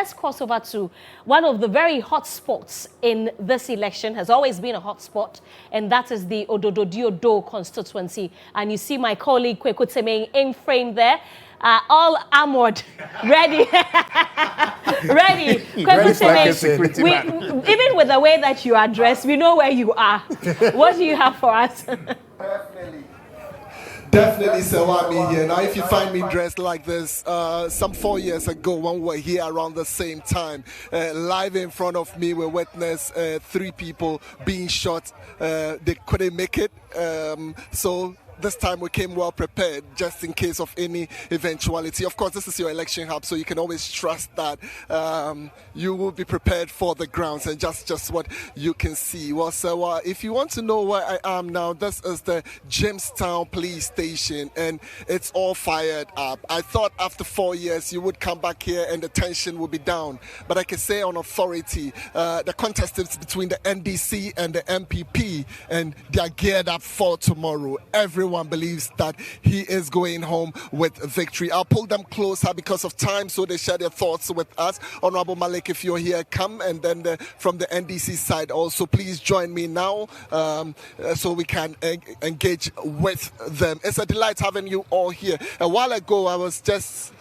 Let's cross over to one of the very hot spots in this election, has always been a hot spot, and that is the Odododiodio constituency. And you see my colleague Kweku Temeng in frame there, all armored, ready. Ready. Kweku Temeng, even with the way that you are dressed, we know where you are. What do you have for us? Definitely Sewami here. Now, if you find me dressed like this, some 4 years ago, when we were here around the same time, live in front of me, we witnessed 3 people being shot. They couldn't make it. So this time we came well prepared, just in case of any eventuality. Of course, this is your election hub, so you can always trust that you will be prepared for the grounds and just what you can see. Well, so if you want to know where I am now, this is the Jamestown police station, and it's all fired up. I thought after 4 years you would come back here and the tension would be down, but I can say on authority, the contest is between the NDC and the MPP, and they are geared up for tomorrow. Everyone believes that he is going home with victory. I'll pull them closer because of time, so they share their thoughts with us. Honorable Malik, if you're here, come, and then from the NDC side also, please join me now so we can engage with them. It's a delight having you all here. A while ago, I was just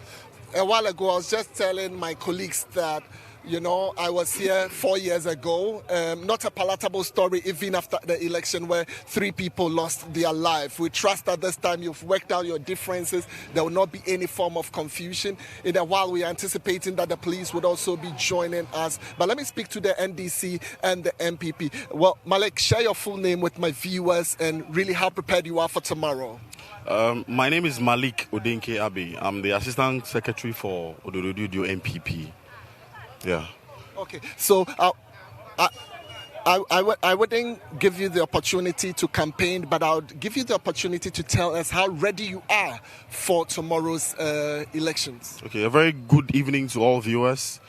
telling my colleagues that, you know, I was here 4 years ago. Not a palatable story, even after the election where 3 people lost their life. We trust that this time you've worked out your differences. There will not be any form of confusion. In a while, we are anticipating that the police would also be joining us. But let me speak to the NDC and the MPP. Well, Malik, share your full name with my viewers and really how prepared you are for tomorrow. My name is Malik Odenke Abe. I'm the Assistant Secretary for Odododiodio MPP. Yeah. Okay. So I wouldn't give you the opportunity to campaign, but I would give you the opportunity to tell us how ready you are for tomorrow's elections. Okay. A very good evening to all viewers.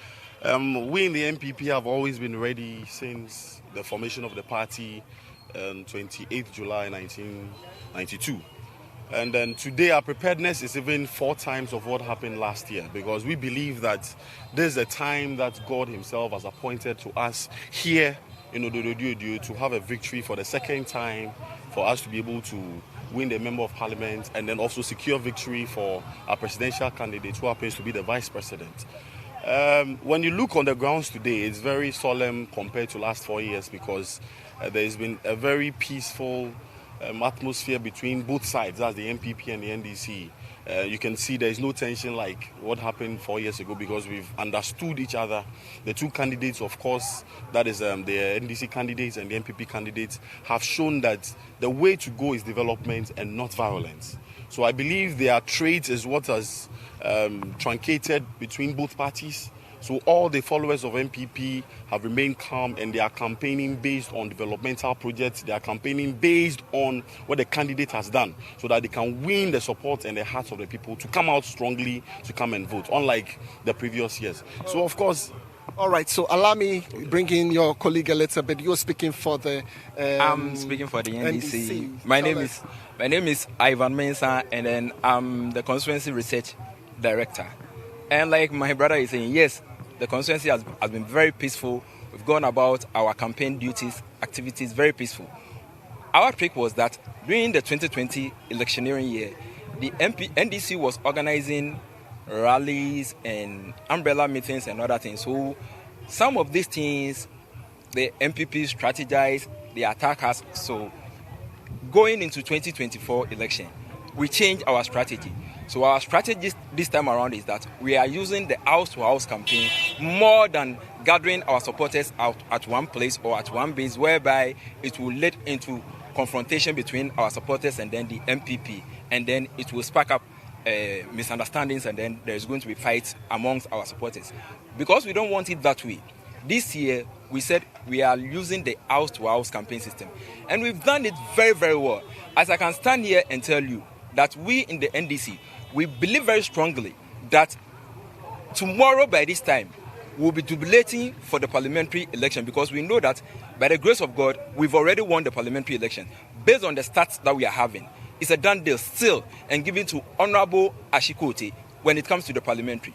We in the MPP have always been ready since the formation of the party on 28th July 1992. And then today our preparedness is even 4 times of what happened last year, because we believe that this is a time that God himself has appointed to us here in Odododiodio to have a victory for the second time, for us to be able to win the Member of Parliament and then also secure victory for our presidential candidate who happens to be the Vice President. When you look on the grounds today, it's very solemn compared to last 4 years, because there's been a very peaceful atmosphere between both sides, that's the MPP and the NDC. You can see there is no tension like what happened 4 years ago, because we've understood each other. The 2 candidates, of course, that is the NDC candidates and the MPP candidates, have shown that the way to go is development and not violence. So I believe their traits is what has truncated between both parties. So all the followers of MPP have remained calm, and they are campaigning based on developmental projects. They are campaigning based on what the candidate has done, so that they can win the support and the hearts of the people to come out strongly to come and vote, unlike the previous years. So of course... All right, so allow me bring in your colleague a little bit. You're speaking for the... I'm speaking for the NDC. My name is Ivan Mensah, and then I'm the Constituency Research Director. And like my brother is saying, yes, the constituency has been very peaceful. We've gone about our campaign duties, activities, very peaceful. Our trick was that during the 2020 electioneering year, the NDC was organizing rallies and umbrella meetings and other things. So some of these things, the MPP strategized, they attack us. So going into 2024 election, we changed our strategy. So our strategy this time around is that we are using the house-to-house campaign more than gathering our supporters out at one place or at one base, whereby it will lead into confrontation between our supporters and then the MPP, and then it will spark up misunderstandings, and then there's going to be fights amongst our supporters. Because we don't want it that way, this year we said we are using the house-to-house campaign system, and we've done it very, very well. As I can stand here and tell you that we in the NDC, we believe very strongly that tomorrow by this time we'll be jubilating for the parliamentary election, because we know that by the grace of God we've already won the parliamentary election based on the stats that we are having. It's a done deal still and given to Honorable Ashikote when it comes to the parliamentary.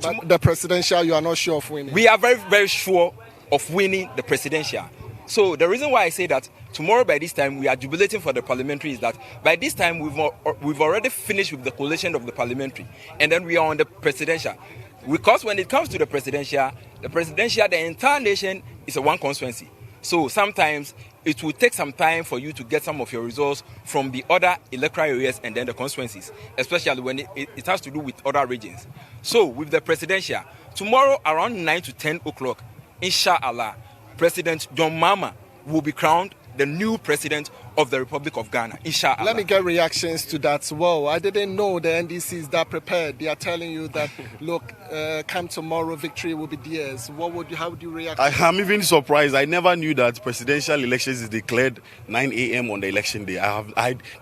But the presidential, you are not sure of winning? We are very, very sure of winning the presidential. So the reason why I say that tomorrow by this time we are jubilating for the parliamentary is that by this time we've already finished with the collation of the parliamentary, and then we are on the presidential. Because when it comes to the presidential, the entire nation is a one constituency. So sometimes it will take some time for you to get some of your results from the other electoral areas and then the constituencies, especially when it has to do with other regions. So with the presidential, tomorrow around 9 to 10 o'clock, inshallah, President John Mahama will be crowned the new president of the Republic of Ghana, inshallah. Let me get reactions to that. Whoa, I didn't know the NDC is that prepared. They are telling you that, look, come tomorrow, victory will be theirs. How would you react? I'm even surprised. I never knew that presidential elections is declared 9 a.m. on the election day.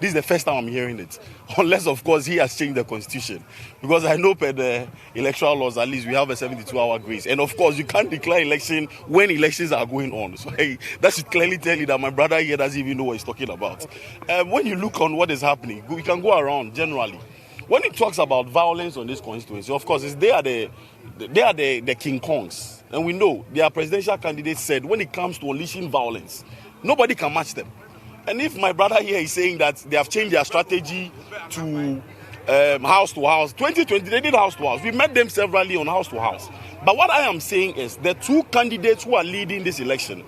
This is the first time I'm hearing it. Unless, of course, he has changed the constitution. Because I know per the electoral laws, at least we have a 72-hour grace. And, of course, you can't declare election when elections are going on. So that should clearly tell you that my brother here doesn't even know what he's talking about. When you look on what is happening, we can go around generally. When he talks about violence on this constituency, of course, they are the King Kongs. And we know their presidential candidates said when it comes to unleashing violence, nobody can match them. And if my brother here is saying that they have changed their strategy to house to house, 2020 they did house to house. We met them severally on house to house. But what I am saying is the two candidates who are leading this election,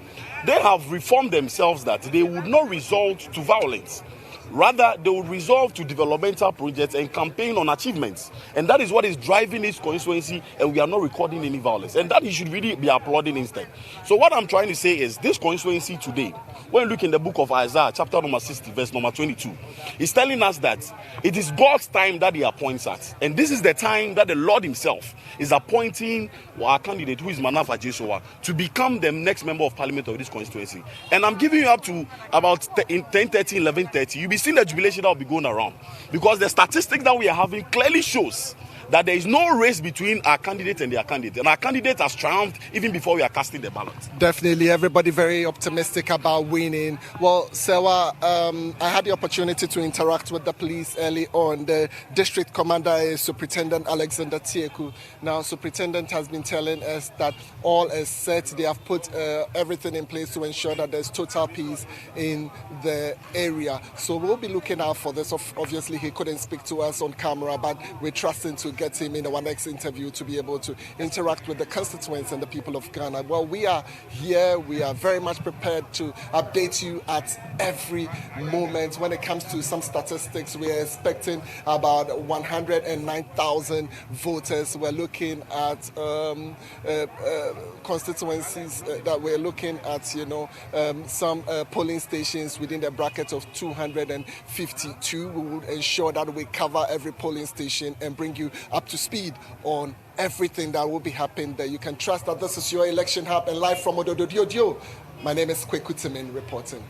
they have reformed themselves that they would not resort to violence. Rather, they would resolve to developmental projects and campaign on achievements. And that is what is driving this constituency, and we are not recording any violence. And that you should really be applauding instead. So what I'm trying to say is this constituency today, when you look in the book of Isaiah, chapter number 60, verse number 22, it's telling us that it is God's time that he appoints us. And this is the time that the Lord himself is appointing our candidate, who is Manafa Jeshowa, to become the next member of parliament of this constituency. And I'm giving you up to about 10:30, 11:30. You'll be seeing the jubilation that will be going around. Because the statistics that we are having clearly shows that there is no race between our candidate and their candidate. And our candidate has triumphed even before we are casting the ballot. Definitely, everybody very optimistic about winning. Well, Sewa, I had the opportunity to interact with the police early on. The district commander is Superintendent Alexander Kweku. Now, Superintendent has been telling us that all is set. They have put everything in place to ensure that there's total peace in the area. So we'll be looking out for this. Obviously, he couldn't speak to us on camera, but we're trusting to get him in our next interview to be able to interact with the constituents and the people of Ghana. Well, we are here. We are very much prepared to update you at every moment. When it comes to some statistics, we are expecting about 109,000 voters. We're looking at constituencies that we're looking at, some polling stations within the bracket of 252. We will ensure that we cover every polling station and bring you up to speed on everything that will be happening there. You can trust that this is your election hub and live from Odododiodio. My name is Kweku reporting.